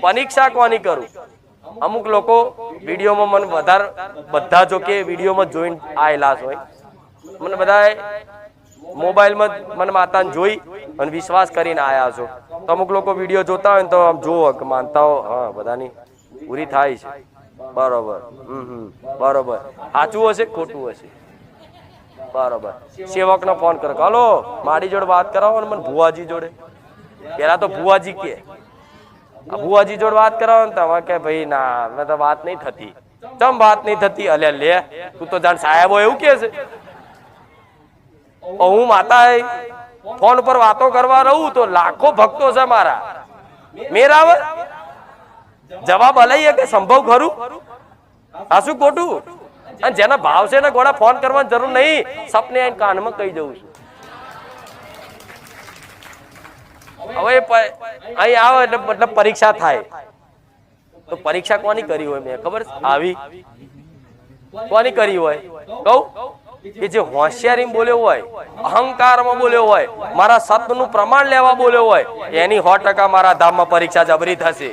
પરીક્ષા કોની કરું? અમુક લોકો વિડીયોમાં મને વધારે બધા જો કે વિડીયોમાં જોઈને આયેલા હોય, મને બધા મોબાઈલમાં મને માતાને જોઈ અને વિશ્વાસ કરીને આયા છો. તો અમુક લોકો વિડીયો જોતા હોય ને તો આમ જોવો કે માનતા હો, હા બધાની પૂરી થાય છે. બરોબર. બરોબર. સાચું હશે ખોટું હશે? બરોબર. સેવકનો ફોન કરો, હલો મારી જોડે વાત કરાવો ને મને ભુવાજી જોડે. પેલા તો ભુવાજી કે ભુવાજી જોડે વાત કરાવો ને તમે કે ભાઈ ના મેં તો વાત નહીં થતી. ચમ વાત નહીં થતી? અલે લે તું તો જાણ સાહેબો એવું કે છે. હું માતા ફોન પર વાતો કરવા રહું તો લાખો ભક્તો છે મારા, મેરાવર જવાબ અલાઈએ કે સંભવ ખરું? આ શું ખોટું? અને જેના ભાવ છે ને ગોળા ફોન કરવાની જરૂર નહીં, સપને આઈને કાનમાં કહી દઉં છું. હવે અહીં આવે એટલે મતલબ પરીક્ષા થાય. તો પરીક્ષા કોની કરી હોય? મેં ખબર આવી કોની કરી હોય કહું? કે જે હોશિયારી બોલ્યો હોય, અહંકારમાં બોલ્યો હોય, મારા સત્યનું પ્રમાણ લેવા બોલ્યો હોય, એની 100% મારા ધામમાં પરીક્ષા જબરી થશે.